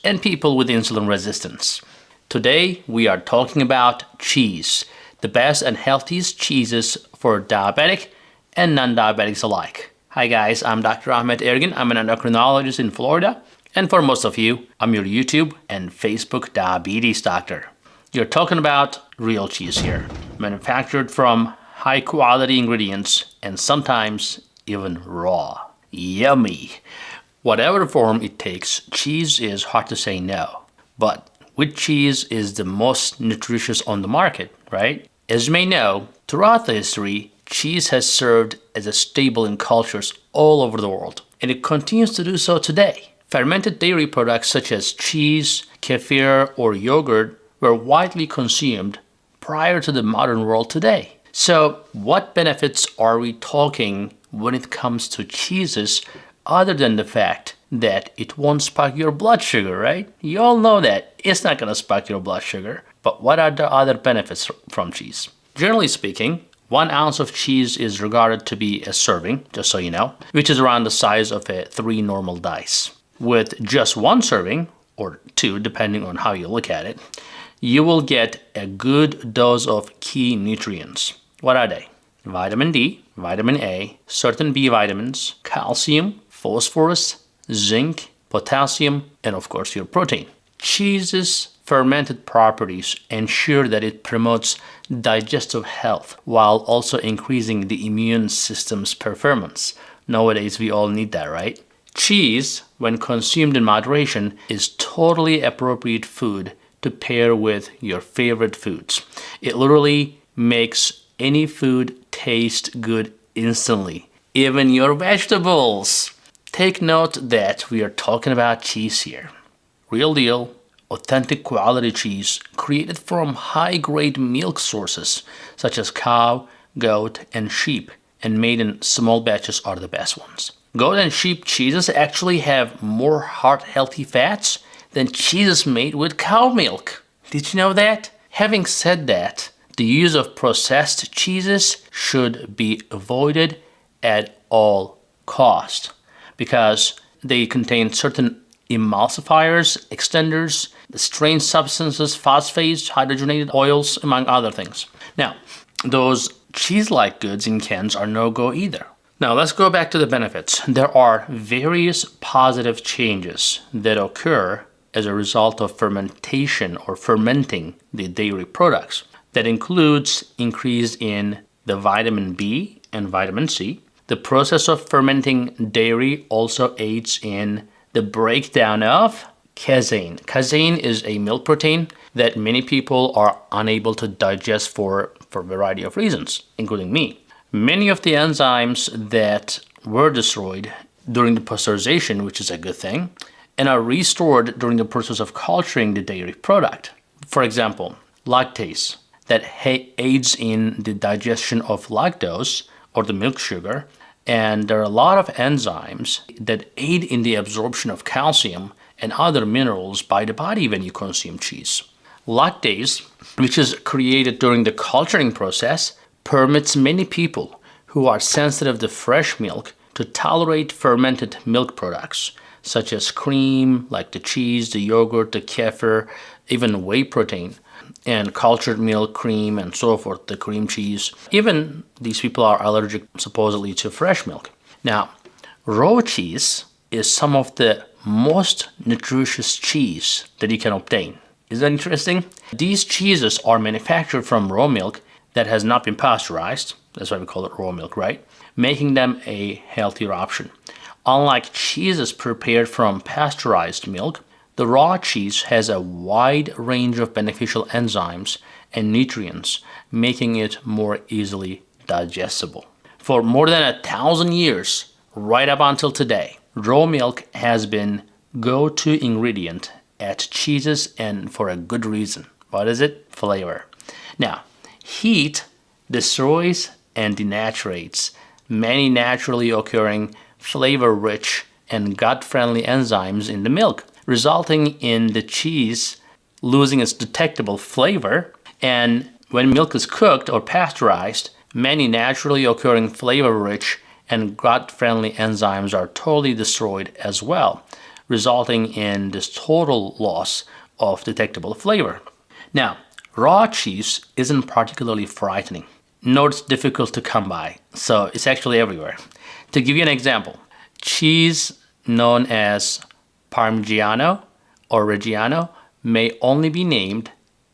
and people with insulin resistance. Today, we are talking about cheese, the best and healthiest cheeses for diabetic and non-diabetics alike. Hi guys, I'm Dr. Ahmed Ergin. I'm an endocrinologist in Florida, and for most of you, I'm your YouTube and Facebook diabetes doctor. You're talking about real cheese here, manufactured from high-quality ingredients and sometimes even raw. Yummy! Whatever form it takes, cheese is hard to say no. But which cheese is the most nutritious on the market, right? As you may know, throughout the history, cheese has served as a staple in cultures all over the world, and it continues to do so today. Fermented dairy products such as cheese, kefir, or yogurt were widely consumed prior to the modern world today. So, what benefits are we talking when it comes to cheeses other than the fact that it won't spike your blood sugar, right? You all know that it's not going to spike your blood sugar. But what are the other benefits from cheese? Generally speaking, 1 ounce of cheese is regarded to be a serving, just so you know, which is around the size of 3 normal dice. With just 1 serving, or 2 depending on how you look at it, you will get a good dose of key nutrients. What are they? Vitamin D, vitamin A, certain B vitamins, calcium, phosphorus, zinc, potassium, and of course your protein. Cheese's fermented properties ensure that it promotes digestive health while also increasing the immune system's performance. Nowadays we all need that, right? Cheese, when consumed in moderation, is totally appropriate food to pair with your favorite foods. It literally makes any food taste good instantly, even your vegetables. Take note that we are talking about cheese here. Real deal, authentic quality cheese created from high-grade milk sources such as cow, goat, and sheep, and made in small batches are the best ones. Goat and sheep cheeses actually have more heart-healthy fats than cheeses made with cow milk. Did you know that? Having said that, the use of processed cheeses should be avoided at all costs because they contain certain emulsifiers, extenders, strange substances, phosphates, hydrogenated oils, among other things. Now, those cheese-like goods in cans are no-go either. Now, let's go back to the benefits. There are various positive changes that occur as a result of fermentation or fermenting the dairy products. That includes increase in the vitamin B and vitamin C. The process of fermenting dairy also aids in the breakdown of casein. Casein is a milk protein that many people are unable to digest for a variety of reasons, including me. Many of the enzymes that were destroyed during the pasteurization, which is a good thing, and are restored during the process of culturing the dairy product. For example, lactase that aids in the digestion of lactose or the milk sugar, and there are a lot of enzymes that aid in the absorption of calcium and other minerals by the body when you consume cheese. Lactase, which is created during the culturing process, permits many people who are sensitive to fresh milk to tolerate fermented milk products, such as cream, like the cheese, the yogurt, the kefir, even whey protein, and cultured milk, cream, and so forth, the cream cheese. Even these people are allergic, supposedly, to fresh milk. Now, raw cheese is some of the most nutritious cheese that you can obtain. Is that interesting? These cheeses are manufactured from raw milk that has not been pasteurized. That's why we call it raw milk, right? Making them a healthier option. Unlike cheeses prepared from pasteurized milk, the raw cheese has a wide range of beneficial enzymes and nutrients, making it more easily digestible. For more than 1,000 years, right up until today, raw milk has been go-to ingredient at cheeses, and for a good reason. What is it? Flavor. Now, heat destroys and denaturates many naturally occurring flavor-rich and gut-friendly enzymes in the milk, resulting in the cheese losing its detectable flavor. And when milk is cooked or pasteurized, many naturally occurring flavor-rich and gut-friendly enzymes are totally destroyed as well, resulting in this total loss of detectable flavor. Now, raw cheese isn't particularly frightening, nor it's difficult to come by, so it's actually everywhere. To give you an example, cheese known as Parmigiano or Reggiano may only be named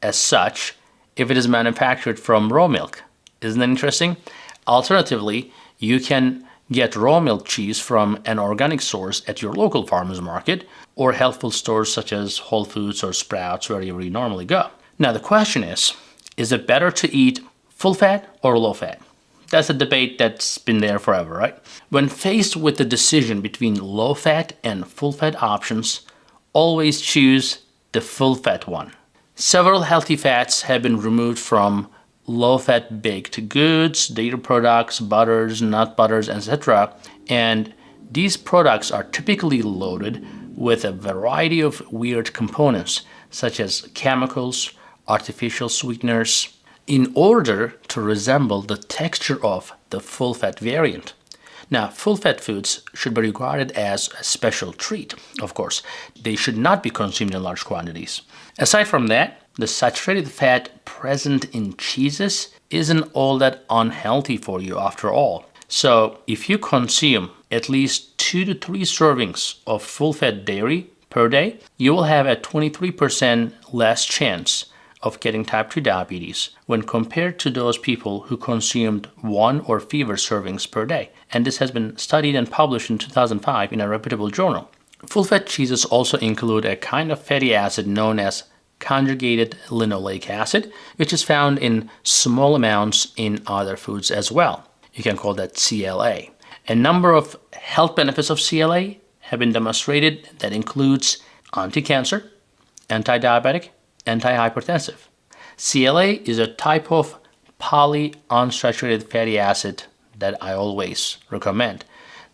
as such if it is manufactured from raw milk. Isn't that interesting? Alternatively, you can get raw milk cheese from an organic source at your local farmer's market or health food stores such as Whole Foods or Sprouts, wherever you normally go. Now the question is it better to eat full fat or low fat? That's a debate that's been there forever, right? When faced with the decision between low fat and full fat options, always choose the full fat one. Several healthy fats have been removed from low-fat baked goods, dairy products, butters, nut butters, etc. And these products are typically loaded with a variety of weird components, such as chemicals, artificial sweeteners, in order to resemble the texture of the full-fat variant. Now, full-fat foods should be regarded as a special treat, of course. They should not be consumed in large quantities. Aside from that, the saturated fat present in cheeses isn't all that unhealthy for you after all. So if you consume at least 2 to 3 servings of full-fat dairy per day, you will have a 23% less chance of getting type 2 diabetes when compared to those people who consumed 1 or fewer servings per day. And this has been studied and published in 2005 in a reputable journal. Full-fat cheeses also include a kind of fatty acid known as conjugated linoleic acid, which is found in small amounts in other foods as well. You can call that CLA. A number of health benefits of CLA have been demonstrated that includes anti-cancer, anti-diabetic, anti-hypertensive. CLA is a type of polyunsaturated fatty acid that I always recommend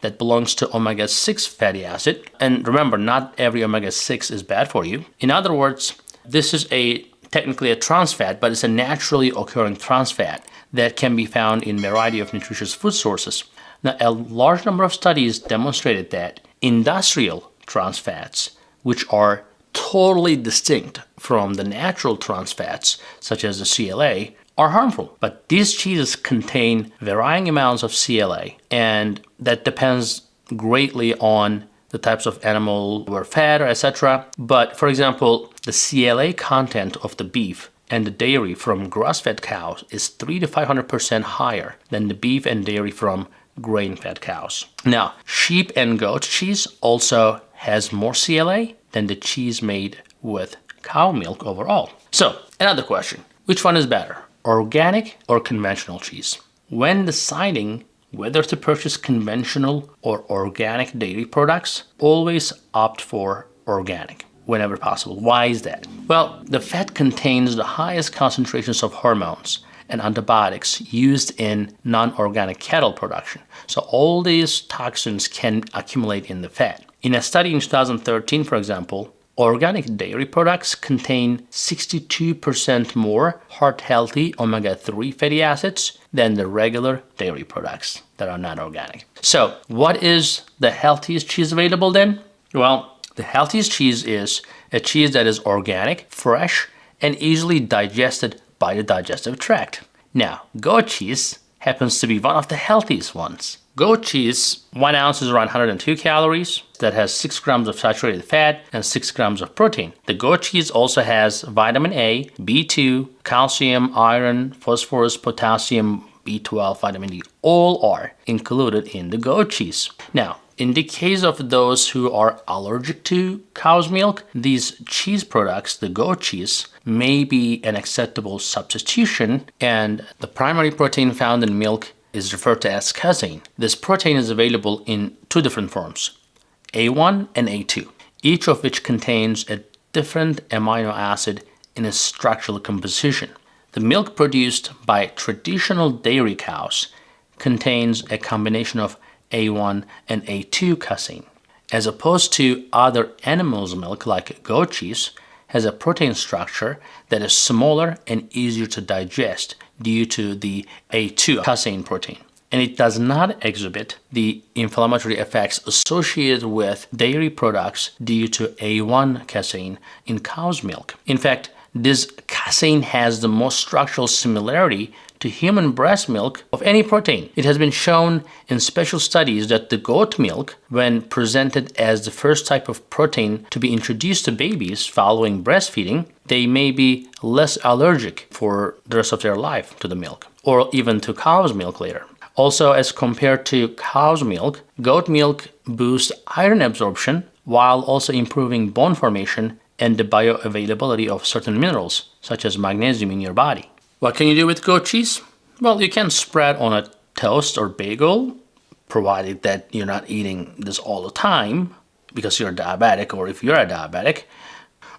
that belongs to omega-6 fatty acid. And remember, not every omega-6 is bad for you. In other words, this is technically a trans fat, but it's a naturally occurring trans fat that can be found in a variety of nutritious food sources. Now, a large number of studies demonstrated that industrial trans fats, which are totally distinct from the natural trans fats, such as the CLA, are harmful. But these cheeses contain varying amounts of CLA, and that depends greatly on the types of animal or fat, or etc. But for example, the CLA content of the beef and the dairy from grass-fed cows is 300 to 500% higher than the beef and dairy from grain-fed cows. Now, sheep and goat cheese also has more CLA than the cheese made with cow milk overall. So, another question, which one is better, organic or conventional cheese? When deciding whether to purchase conventional or organic dairy products, always opt for organic whenever possible. Why is that? Well, the fat contains the highest concentrations of hormones and antibiotics used in non-organic cattle production. So all these toxins can accumulate in the fat. In a study in 2013, for example, organic dairy products contain 62% more heart-healthy omega-3 fatty acids than the regular dairy products that are not organic. So, what is the healthiest cheese available then? Well, the healthiest cheese is a cheese that is organic, fresh, and easily digested by the digestive tract. Now, goat cheese happens to be one of the healthiest ones. Goat cheese, 1 ounce is around 102 calories. That has 6 grams of saturated fat and 6 grams of protein. The goat cheese also has vitamin A, B2, calcium, iron, phosphorus, potassium, B12, vitamin D. All are included in the goat cheese. Now, in the case of those who are allergic to cow's milk, these cheese products, the goat cheese, may be an acceptable substitution, and the primary protein found in milk is referred to as casein. This protein is available in 2 different forms, A1 and A2, each of which contains a different amino acid in its structural composition. The milk produced by traditional dairy cows contains a combination of A1 and A2 casein, as opposed to other animals' milk like goat cheese has a protein structure that is smaller and easier to digest due to the A2 casein protein. and it does not exhibit the inflammatory effects associated with dairy products due to A1 casein in cow's milk. In fact, this casein has the most structural similarity to human breast milk of any protein. It has been shown in special studies that the goat milk, when presented as the first type of protein to be introduced to babies following breastfeeding, they may be less allergic for the rest of their life to the milk, or even to cow's milk later. Also, as compared to cow's milk, goat milk boosts iron absorption while also improving bone formation and the bioavailability of certain minerals, such as magnesium in your body. What can you do with goat cheese? Well, you can spread on a toast or bagel, provided that you're not eating this all the time because you're diabetic, or if you're a diabetic.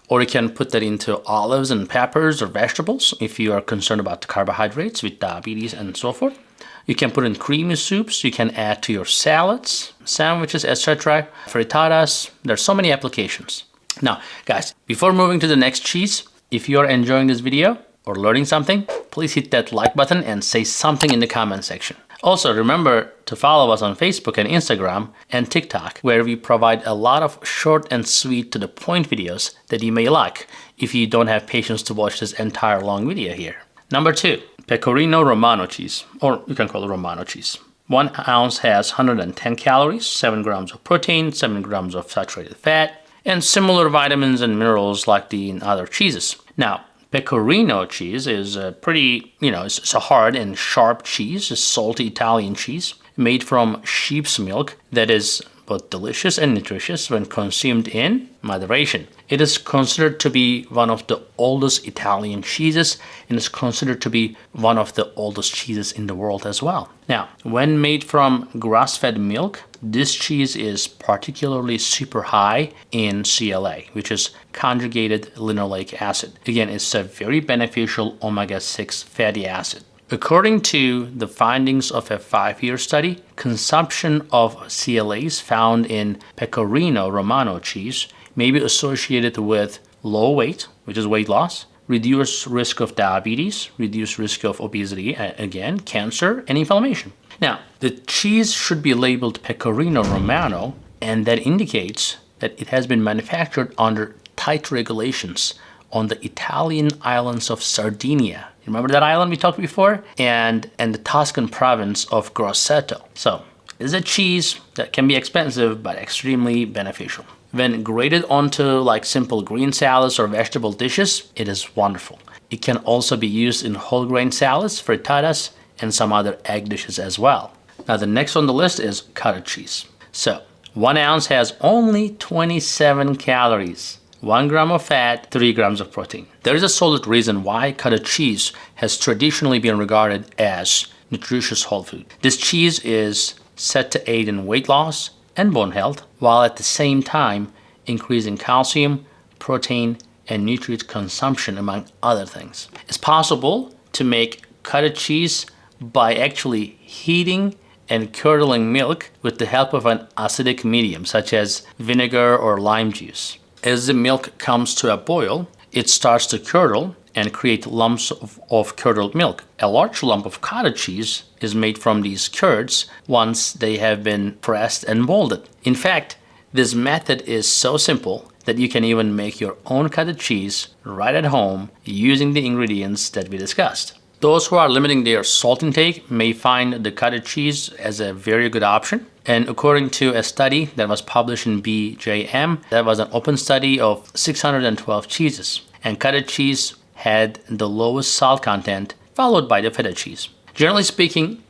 Or you can put that into olives and peppers or vegetables if you are concerned about the carbohydrates with diabetes and so forth. You can put in creamy soups. You can add to your salads, sandwiches, etc. Frittatas. There's so many applications. Now, guys, before moving to the next cheese, if you are enjoying this video or learning something, please hit that like button and say something in the comment section. Also, remember to follow us on Facebook and Instagram and TikTok, where we provide a lot of short and sweet to the point videos that you may like if you don't have patience to watch this entire long video here. Number 2, Pecorino Romano cheese, or you can call it Romano cheese. 1 ounce has 110 calories, 7 grams of protein, 7 grams of saturated fat, and similar vitamins and minerals like in other cheeses. Now, Pecorino cheese is a pretty, it's a hard and sharp cheese, a salty Italian cheese made from sheep's milk that is both delicious and nutritious when consumed in moderation. It is considered to be one of the oldest Italian cheeses and is considered to be one of the oldest cheeses in the world as well. Now, when made from grass-fed milk, this cheese is particularly super high in CLA, which is conjugated linoleic acid. Again, it's a very beneficial omega-6 fatty acid. According to the findings of a 5-year study, consumption of CLAs found in Pecorino Romano cheese may be associated with low weight, which is weight loss, reduced risk of diabetes, reduced risk of obesity, again, cancer, and inflammation. Now, the cheese should be labeled Pecorino Romano, and that indicates that it has been manufactured under tight regulations on the Italian islands of Sardinia. Remember that island we talked before? And the Tuscan province of Grosseto. So, it is a cheese that can be expensive but extremely beneficial. When grated onto like simple green salads or vegetable dishes, it is wonderful. It can also be used in whole grain salads, frittatas, and some other egg dishes as well. Now the next on the list is cottage cheese. So 1 ounce has only 27 calories, 1 gram of fat, 3 grams of protein. There is a solid reason why cottage cheese has traditionally been regarded as nutritious whole food. This cheese is said to aid in weight loss and bone health, while at the same time increasing calcium, protein, and nutrient consumption, among other things. It's possible to make cottage cheese by actually heating and curdling milk with the help of an acidic medium, such as vinegar or lime juice. As the milk comes to a boil, it starts to curdle and create lumps of curdled milk. A large lump of cottage cheese is made from these curds once they have been pressed and molded. In fact, this method is so simple that you can even make your own cottage cheese right at home using the ingredients that we discussed. Those who are limiting their salt intake may find the cottage cheese as a very good option. And according to a study that was published in BJM, that was an open study of 612 cheeses. And cottage cheese had the lowest salt content, followed by the feta cheese. Generally speaking,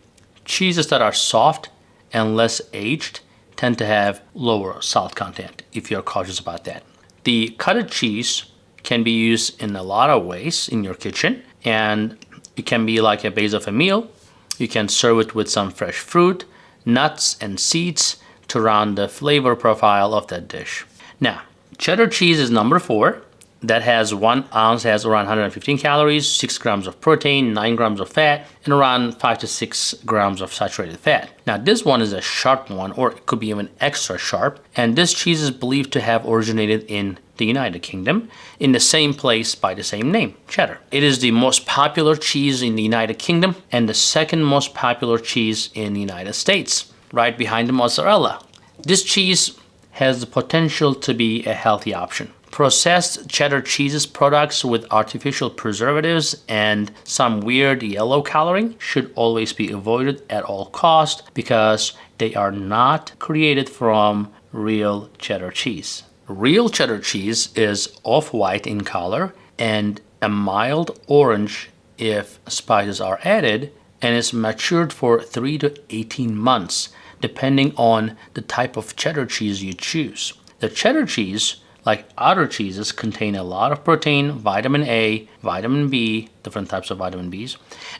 cheeses that are soft and less aged tend to have lower salt content, if you're cautious about that. The cottage cheese can be used in a lot of ways in your kitchen, and it can be like a base of a meal. You can serve it with some fresh fruit, nuts, and seeds to round the flavor profile of that dish. Now, cheddar cheese is number 4. That has 1 ounce, has around 115 calories, 6 grams of protein, 9 grams of fat, and around 5 to 6 grams of saturated fat. Now, this one is a sharp one, or it could be even extra sharp. And this cheese is believed to have originated in the United Kingdom, in the same place by the same name, cheddar. It is the most popular cheese in the United Kingdom and the second most popular cheese in the United States, right behind the mozzarella. This cheese has the potential to be a healthy option. Processed cheddar cheeses products with artificial preservatives and some weird yellow coloring should always be avoided at all costs because they are not created from real cheddar cheese. Real cheddar cheese is off-white in color and a mild orange if spices are added, and is matured for 3 to 18 months depending on the type of cheddar cheese you choose. The cheddar cheese, like other cheeses, contain a lot of protein, vitamin A, vitamin B, different types of vitamin Bs,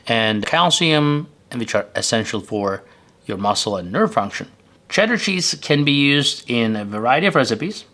and calcium, which are essential for your muscle and nerve function. Cheddar cheese can be used in a variety of recipes.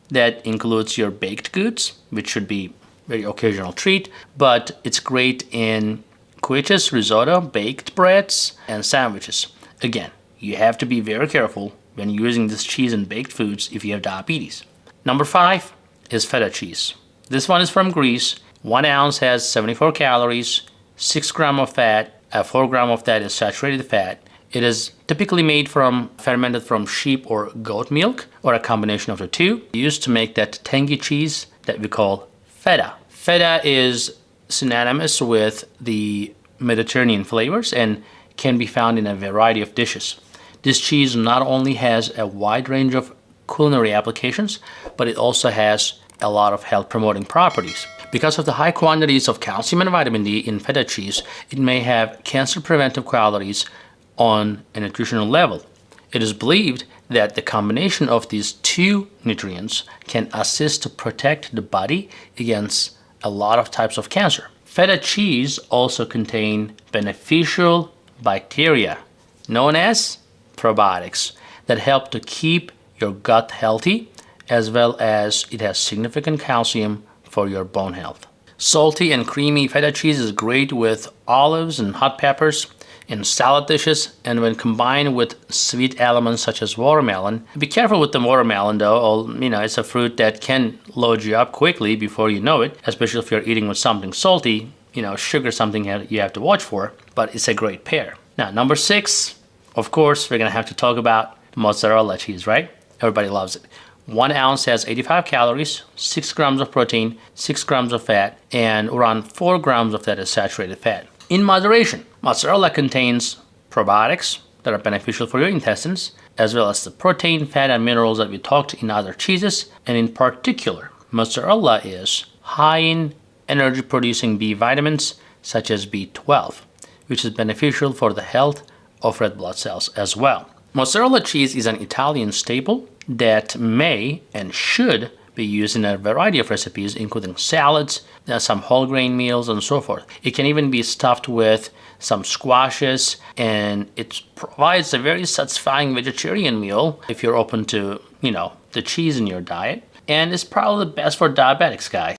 That includes your baked goods, which should be a very occasional treat, but it's great in quiches, risotto, baked breads, and sandwiches. Again, you have to be very careful when using this cheese in baked foods if you have diabetes. Number 5 is feta cheese. This one is from Greece. 1 ounce has 74 calories, 6 grams of fat, 4 grams of that is saturated fat. It is typically made from fermented from sheep or goat milk, or a combination of the two, used to make that tangy cheese that we call feta. Feta is synonymous with the Mediterranean flavors and can be found in a variety of dishes. This cheese not only has a wide range of culinary applications, but it also has a lot of health promoting properties. Because of the high quantities of calcium and vitamin D in feta cheese, it may have cancer preventive qualities on a nutritional level. It is believed that the combination of these two nutrients can assist to protect the body against a lot of types of cancer. Feta cheese also contains beneficial bacteria known as probiotics that help to keep your gut healthy, as well as it has significant calcium for your bone health. Salty and creamy feta cheese is great with olives and hot peppers in salad dishes, and when combined with sweet elements such as watermelon. Be careful with the watermelon though, it's a fruit that can load you up quickly before you know it, especially if you're eating with something salty. Sugar is something you have to watch for, but it's a great pair. Now, number 6, of course, we're gonna have to talk about mozzarella cheese, right? Everybody loves it. 1 ounce has 85 calories, 6 grams of protein, 6 grams of fat, and around 4 grams of that is saturated fat. In moderation, mozzarella contains probiotics that are beneficial for your intestines, as well as the protein, fat, and minerals that we talked in other cheeses. And in particular, mozzarella is high in energy-producing B vitamins, such as B12, which is beneficial for the health of red blood cells as well. Mozzarella cheese is an Italian staple that may and should be used in a variety of recipes, including salads, some whole grain meals, and so forth. It can even be stuffed with some squashes, and it provides a very satisfying vegetarian meal if you're open to, the cheese in your diet. And it's probably the best for diabetics, guys.